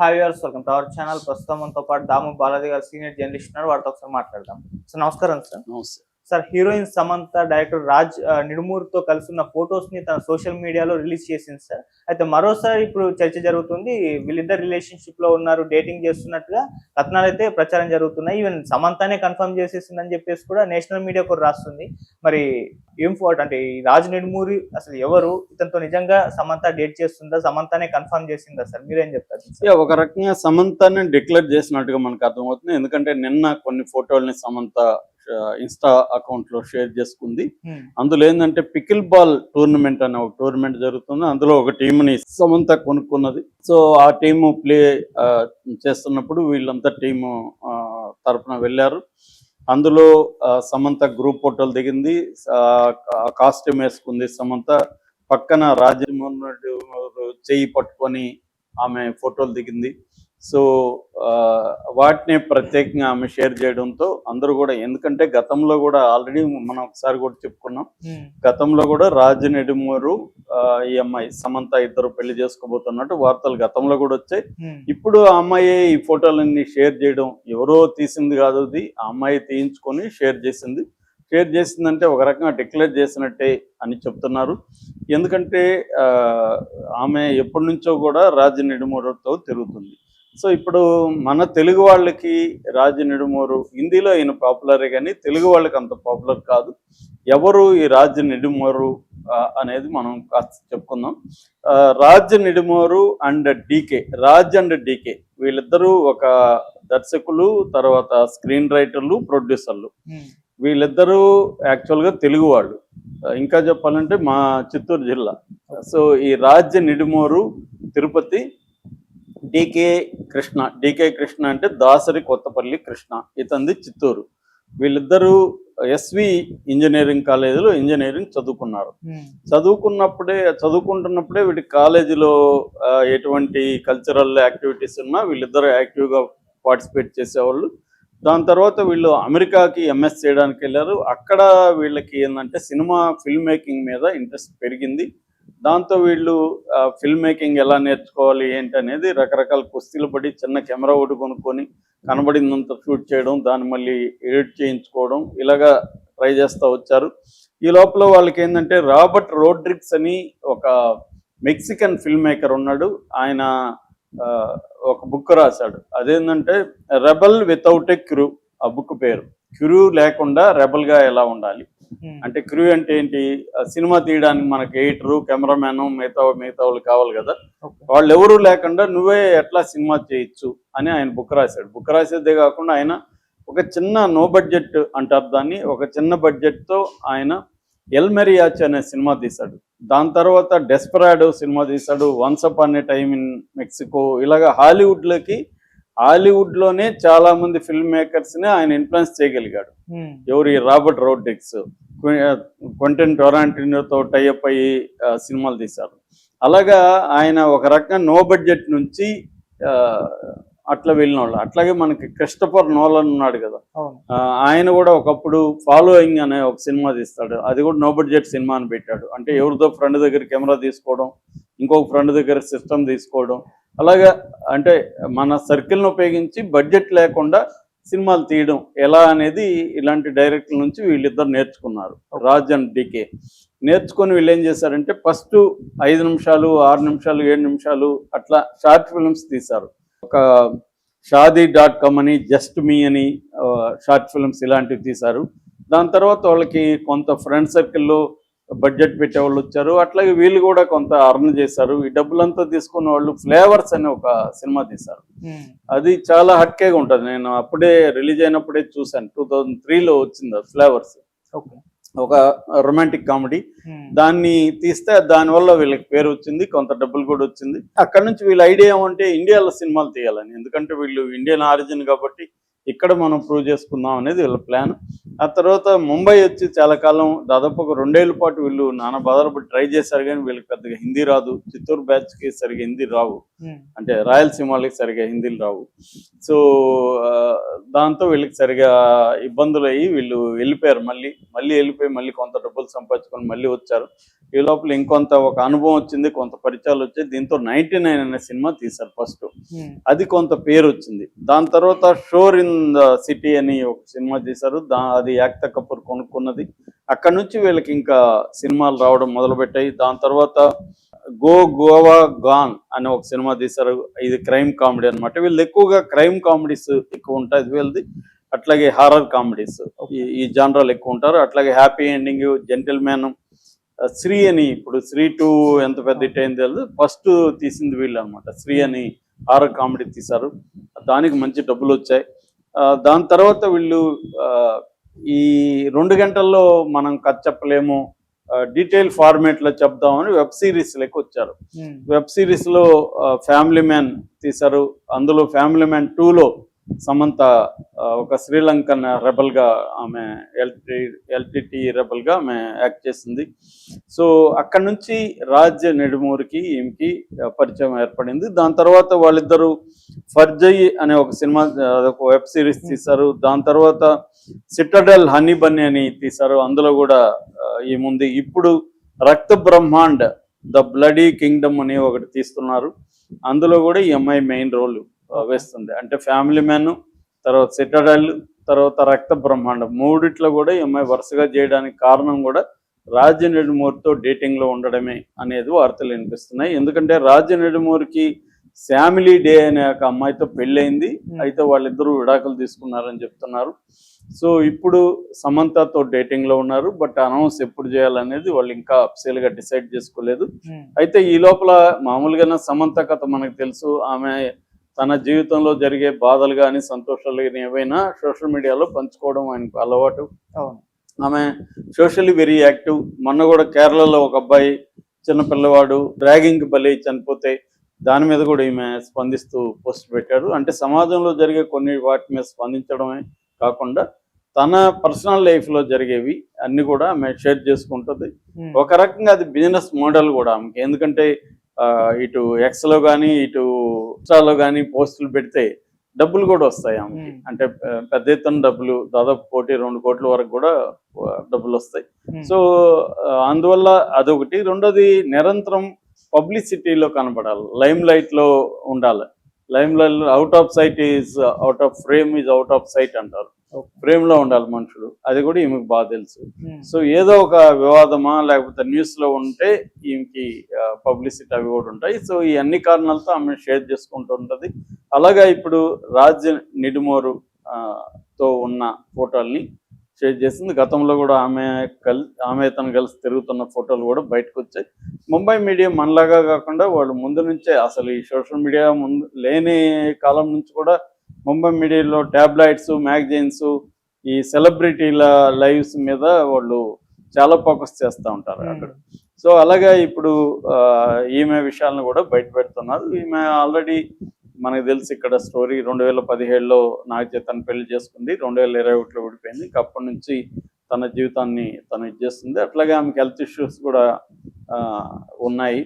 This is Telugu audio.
Hi viewers, welcome to our channel. ప్రస్తుతం మనతో పాటు దాము బాలాజీ గారు సీనియర్ జర్నలిస్ట్ ఉన్నారు. వారితో ఒకసారి మాట్లాడదాం. సార్ నమస్కారం. సార్ నమస్తే sir heroine Samantha director Raj నిడుమూర్తో కలిసి ఉన్న ఫొటోస్ ని తన సోషల్ మీడియాలో రిలీజ్ చేసింది సార్. అయితే మరోసారి ఇప్పుడు చర్చ జరుగుతుంది, వీళ్ళిద్దరు రిలేషన్షిప్ లో ఉన్నారు, డేటింగ్ చేస్తున్నట్టుగా కథనాలు అయితే ప్రచారం జరుగుతున్నాయి. ఈవెన్ సమంతనే కన్ఫర్మ్ చేసేసిందని చెప్పేసి కూడా నేషనల్ మీడియా కూడా రాస్తుంది. మరి ఏం ఫోటో అంటే ఈ రాజ్ నిడుమూరి అసలు ఎవరు, ఇతనితో నిజంగా సమంత డేట్ చేస్తుందా, సమంతనే కన్ఫర్మ్ చేసిందా సార్? మీరేం చెప్తారు? ఒక రకంగా సమంతని డిక్లేర్ చేసినట్టుగా మనకు అర్థమవుతుంది. ఎందుకంటే నిన్న కొన్ని ఫోటోల్ని సమంత ఇన్స్టా అకౌంట్ లో షేర్ చేసుకుంది. అందులో ఏంటంటే పికిల్ బాల్ టోర్నమెంట్ అనే ఒక టోర్నమెంట్ జరుగుతుంది. అందులో ఒక టీంని సమంత కొనుక్కున్నది. సో ఆ టీము ప్లే చేస్తున్నప్పుడు వీళ్ళంతా టీము తరపున వెళ్ళారు. అందులో సమంత గ్రూప్ ఫోటోలు దిగింది, కాస్ట్యూమ్ వేసుకుంది సమంత. పక్కన రాజమోహన్ చెయ్యి పట్టుకొని ఆమె ఫోటోలు దిగింది. సో వాటిని ప్రత్యేకంగా ఆమె షేర్ చేయడంతో అందరూ కూడా, ఎందుకంటే గతంలో కూడా ఆల్రెడీ మనం ఒకసారి కూడా చెప్పుకున్నాం, గతంలో కూడా రాజ్ నిడుమూరు ఈ అమ్మాయి సమంత ఇద్దరు పెళ్లి చేసుకోబోతున్నట్టు వార్తలు గతంలో కూడా వచ్చాయి. ఇప్పుడు ఆ అమ్మాయి ఈ ఫోటోలన్నీ షేర్ చేయడం, ఎవరో తీసింది కాదు, అది ఆ అమ్మాయి తీయించుకొని షేర్ చేసింది. షేర్ చేసిందంటే ఒక రకంగా డిక్లేర్ చేసినట్టే అని చెప్తున్నారు. ఎందుకంటే ఆమె ఎప్పటి నుంచో కూడా రాజ్ నిడుమూరుతో తిరుగుతుంది. సో ఇప్పుడు మన తెలుగు వాళ్ళకి రాజ్ నిడుమూరు, హిందీలో ఈయన పాపులరే కానీ తెలుగు వాళ్ళకి అంత పాపులర్ కాదు. ఎవరు ఈ రాజ్ నిడుమూరు అనేది మనం కాస్త చెప్పుకుందాం. రాజ్ నిడుమూరు అండ్ డీకే, రాజ్ అండ్ డీకే వీళ్ళిద్దరూ ఒక దర్శకులు, తర్వాత స్క్రీన్ రైటర్లు, ప్రొడ్యూసర్లు. వీళ్ళిద్దరూ యాక్చువల్గా తెలుగు వాళ్ళు. ఇంకా చెప్పాలంటే మా చిత్తూరు జిల్లా. సో ఈ రాజ్ నిడుమూరు తిరుపతి, డీకే కృష్ణ అంటే దాసరి కొత్తపల్లి కృష్ణ, ఇతంది చిత్తూరు. వీళ్ళిద్దరూ ఎస్వి ఇంజనీరింగ్ కాలేజీలో ఇంజనీరింగ్ చదువుకున్నారు. చదువుకుంటున్నప్పుడే వీటి కాలేజీలో ఎటువంటి కల్చరల్ యాక్టివిటీస్ ఉన్నా వీళ్ళిద్దరూ యాక్టివ్గా పార్టిసిపేట్ చేసేవాళ్ళు. దాని తర్వాత వీళ్ళు అమెరికాకి ఎంఎస్ చేయడానికి వెళ్ళారు. అక్కడ వీళ్ళకి ఏంటంటే సినిమా ఫిల్మ్ మేకింగ్ మీద ఇంట్రెస్ట్ పెరిగింది. దాంతో వీళ్ళు ఫిల్మ్ మేకింగ్ ఎలా నేర్చుకోవాలి ఏంటి అనేది రకరకాల కుస్తీలు పడి చిన్న కెమెరా ఒకటి కొనుక్కొని కనబడిందంత షూట్ చేయడం, దాన్ని మళ్ళీ ఎడిట్ చేయించుకోవడం, ఇలాగా ట్రై చేస్తూ వచ్చారు. ఈ లోపల వాళ్ళకి ఏంటంటే రాబర్ట్ రోడ్రిగ్స్ అని ఒక మెక్సికన్ ఫిల్మ్ మేకర్ ఉన్నాడు. ఆయన ఒక బుక్ రాశాడు. అదేంటంటే రెబల్ వితౌట్ ఏ క్రూ. ఆ బుక్ పేరు క్రూ లేకుండా రెబల్గా ఎలా ఉండాలి అంటే, క్రూ అంటే ఏంటి, సినిమా తీయడానికి మనకి ఎడిటరు, కెమెరామ్యాన్, మిగతా వాళ్ళు కావాలి కదా, వాళ్ళు ఎవరూ లేకుండా నువ్వే ఎట్లా సినిమా చేయొచ్చు అని ఆయన బుక్ రాశాడు. బుక్ రాసేదే కాకుండా ఆయన ఒక చిన్న నో బడ్జెట్ అంటారు దాన్ని, ఒక చిన్న బడ్జెట్తో ఆయన ఎల్ మెరియాచ్ అనే సినిమా తీశాడు. దాని తర్వాత డెస్పరాడో సినిమా తీశాడు, once upon A time in Mexico. ఇలాగా హాలీవుడ్లోనే చాలా మంది ఫిల్మ్ మేకర్స్ని ఆయన ఇన్ఫ్లుయెన్స్ చేయగలిగాడు. ఎవరు, రాబర్ట్ రోడ్రిగ్స్, క్వెంటిన్ టొరాంటినోతో టైఅప్ అయ్యి సినిమాలు తీశారు. అలాగా ఆయన ఒక రకంగా నో బడ్జెట్ నుంచి అట్లా వెళ్ళిన వాళ్ళు. అట్లాగే మనకి క్రిస్టఫర్ నోలన్ ఉన్నాడు కదా, ఆయన కూడా ఒకప్పుడు ఫాలోయింగ్ అనే ఒక సినిమా తీస్తాడు. అది కూడా నో బడ్జెట్ సినిమా అని పెట్టాడు. అంటే ఎవరితో ఫ్రెండ్ దగ్గర కెమెరా తీసుకోవడం, ఇంకొక ఫ్రెండ్ దగ్గర సిస్టమ్ తీసుకోవడం, అలాగా అంటే మన సర్కిల్ను ఉపయోగించి బడ్జెట్ లేకుండా సినిమాలు తీయడం ఎలా అనేది ఇలాంటి డైరెక్టర్ల నుంచి వీళ్ళిద్దరు నేర్చుకున్నారు, రాజ్ అండ్ డీకే. నేర్చుకొని వీళ్ళు ఏం చేశారంటే ఫస్ట్ 5 నిమిషాలు, 6 నిమిషాలు, 7 నిమిషాలు అట్లా షార్ట్ ఫిల్మ్స్ తీశారు. ఒక షాదీ.com అని, జస్ట్ మీ అని షార్ట్ ఫిల్మ్స్ ఇలాంటివి తీశారు. దాని తర్వాత వాళ్ళకి కొంత ఫ్రెండ్ సర్కిల్లో బడ్జెట్ పెట్టేవాళ్ళు వచ్చారు. అట్లాగే వీళ్ళు కూడా కొంత అర్న్ చేశారు. ఈ డబ్బులంతా తీసుకున్న వాళ్ళు ఫ్లేవర్స్ అని ఒక సినిమా తీశారు. అది చాలా హట్కేగా ఉంటుంది. నేను అప్పుడే రిలీజ్ అయినప్పుడే చూశాను, 2003లో వచ్చింది ఫ్లేవర్స్. ఒక రొమాంటిక్ కామెడీ. దాన్ని తీస్తే దానివల్ల వీళ్ళకి పేరు వచ్చింది, కొంత డబ్బులు కూడా వచ్చింది. అక్కడ నుంచి వీళ్ళ ఐడియా ఏమంటే ఇండియాలో సినిమాలు తీయాలని, ఎందుకంటే వీళ్ళు ఇండియన్ ఆరిజిన్ కాబట్టి ఇక్కడ మనం ప్రూవ్ చేసుకుందాం అనేది వీళ్ళ ప్లాన్. ఆ తర్వాత ముంబై వచ్చి చాలా కాలం, దాదాపు ఒక 2 ఏళ్ల పాటు వీళ్ళు నానా బాధలు ట్రై చేశారు. కానీ వీళ్ళకి పెద్దగా హిందీ రాదు. చిత్తూరు బ్యాచ్కి సరిగా హిందీ రావు, అంటే రాయలసీమలకి సరిగా హిందీలు రావు. సో దాంతో వీళ్ళకి సరిగా ఇబ్బందులు అయ్యి వీళ్ళు వెళ్ళిపోయారు. మళ్ళీ వెళ్ళిపోయి మళ్ళీ కొంత డబ్బులు సంపాదించుకొని మళ్ళీ వచ్చారు. ఈ లోపల ఇంకొంత ఒక అనుభవం వచ్చింది, కొంత పరిచయాలు వచ్చాయి. దీంతో 99 అనే సినిమా తీశారు ఫస్ట్. అది కొంత పేరు వచ్చింది. దాని తర్వాత షోర్ ఇన్ ద సిటీ అని ఒక సినిమా తీశారు. అది యాక్తా కపూర్ కొనుక్కున్నది. అక్కడ నుంచి వీళ్ళకి ఇంకా సినిమాలు రావడం మొదలుపెట్టాయి. దాని తర్వాత గోవా గాన్ అనే ఒక సినిమా తీశారు. ఇది క్రైమ్ కామెడీ అనమాట. వీళ్ళు ఎక్కువగా క్రైమ్ కామెడీస్ ఎక్కువ ఉంటాయి వీళ్ళది. అట్లాగే హారర్ కామెడీస్ ఈ జానరాలు ఎక్కువ ఉంటారు. అట్లాగే happy ending, gentleman, Sri అని, ఇప్పుడు శ్రీ 2 ఎంత పెద్ద హిట్ అయింది తెలియదు, ఫస్ట్ తీసింది వీళ్ళు అనమాట. శ్రీ అని హారర్ కామెడీ తీశారు, దానికి మంచి డబ్బులు వచ్చాయి. దాని తర్వాత వీళ్ళు ఈ 2 గంటల్లో మనం కథ చెప్పలేము, డీటెయిల్ ఫార్మేట్ లో చెప్దామని వెబ్ సిరీస్ లెక్క వచ్చారు. వెబ్ సిరీస్ లో ఫ్యామిలీ మ్యాన్ తీశారు. అందులో ఫ్యామిలీ మ్యాన్ 2లో సమంత ఒక శ్రీలంకన్ రెబల్ గా, ఆమె ఎల్టిటి రెబల్ గా ఆమె యాక్ట్ చేసింది. సో అక్కడ నుంచి రాజ్ నెడుమూరికి ఈమెకి పరిచయం ఏర్పడింది. దాని తర్వాత వాళ్ళిద్దరూ ఫర్జయ్ అనే ఒక సినిమా, ఒక వెబ్ సిరీస్ తీశారు. దాని తర్వాత సిటడెల్ హనీ బన్నీ అని తీశారు, అందులో కూడా ఏముంది. ఇప్పుడు రక్త బ్రహ్మాండ్ ద బ్లడీ కింగ్డమ్ అని ఒకటి తీస్తున్నారు, అందులో కూడా ఈ అమ్మాయి మెయిన్ రోల్ వేస్తుంది. అంటే ఫ్యామిలీ మ్యాన్, తర్వాత సిటడెల్, తర్వాత రక్త బ్రహ్మాండం, మూడిట్లో కూడా ఈ అమ్మాయి వరుసగా చేయడానికి కారణం కూడా రాజ్ నెడుమూరితో డేటింగ్ లో ఉండడమే అనేది వార్తలు వినిపిస్తున్నాయి. ఎందుకంటే రాజ్ నెడుమూరికి ఫ్యామిలీ డే అనే ఒక అమ్మాయితో పెళ్ళయింది, అయితే వాళ్ళిద్దరూ విడాకులు తీసుకున్నారని చెప్తున్నారు. సో ఇప్పుడు సమంతతో డేటింగ్ లో ఉన్నారు, బట్ అనౌన్స్ ఎప్పుడు చేయాలనేది వాళ్ళు ఇంకా అఫీషియల్ గా డిసైడ్ చేసుకోలేదు. అయితే ఈ లోపల మామూలుగా సమంత కథ మనకు తెలుసు. ఆమె తన జీవితంలో జరిగే బాధలు కానీ సంతోషాలు కానీ ఏవైనా సోషల్ మీడియాలో పంచుకోవడం ఆయనకు అలవాటు. ఆమె సోషల్లీ వెరీ యాక్టివ్. మొన్న కూడా కేరళలో ఒక అబ్బాయి చిన్నపిల్లవాడు డ్రాగింగ్ బలి చనిపోతే దాని మీద కూడా ఈమె స్పందిస్తూ పోస్ట్ పెట్టారు. అంటే సమాజంలో జరిగే కొన్ని వాటి మీద స్పందించడమే కాకుండా తన పర్సనల్ లైఫ్ లో జరిగేవి అన్ని కూడా ఆమె షేర్ చేసుకుంటుంది. ఒక రకంగా అది బిజినెస్ మోడల్ కూడా ఆమెకి. ఎందుకంటే ఇటు ఎక్స్ లో కానీ ఇటు ఇన్స్టాలో కానీ పోస్టులు పెడితే డబ్బులు కూడా వస్తాయి ఆమెకి. అంటే పెద్ద ఎత్తున డబ్బులు, దాదాపు 1-2 కోట్ల వరకు కూడా డబ్బులు వస్తాయి. సో అందువల్ల అదొకటి. రెండోది, నిరంతరం పబ్లిసిటీలో కనపడాలి, లైమ్ లైట్ లో ఉండాలి. Limelight, out of sight is out of frame is out of sight అంటారు. ఫ్రేమ్ లో ఉండాలి మనుషులు, అది కూడా ఈమెకు బాగా తెలుసు. సో ఏదో ఒక వివాదమా లేకపోతే న్యూస్ లో ఉంటే ఈమెకి పబ్లిసిటీ అవి కూడా ఉంటాయి. సో ఈ అన్ని కారణాలతో ఆమె షేర్ చేసుకుంటూ ఉంటుంది. అలాగా ఇప్పుడు రాజ్ నెడుమూరు తో ఉన్న ఫోటోల్ని షేర్ చేసింది. గతంలో కూడా ఆమె తను కలిసి తిరుగుతున్న ఫోటోలు కూడా బయటకు వచ్చాయి. ముంబై మీడియా మనలాగా కాకుండా వాళ్ళు ముందు నుంచే, అసలు ఈ సోషల్ మీడియా ముందు లేని కాలం నుంచి కూడా ముంబై మీడియాలో ట్యాబ్లాయిడ్స్, మ్యాగజైన్స్, ఈ సెలబ్రిటీల లైవ్స్ మీద వాళ్ళు చాలా ఫోకస్ చేస్తూ ఉంటారు అక్కడ. సో అలాగా ఇప్పుడు ఈమె విషయాలను కూడా బయట పెడుతున్నారు. ఈమె ఆల్రెడీ మనకు తెలిసి ఇక్కడ స్టోరీ 2017లో నాగ చైతన్య పెళ్లి చేసుకుంది, 2021లో విడిపోయింది. అప్పటి నుంచి తన జీవితాన్ని తను ఇచ్చేస్తుంది. అట్లాగే ఆమెకి హెల్త్ ఇష్యూస్ కూడా ఉన్నాయి.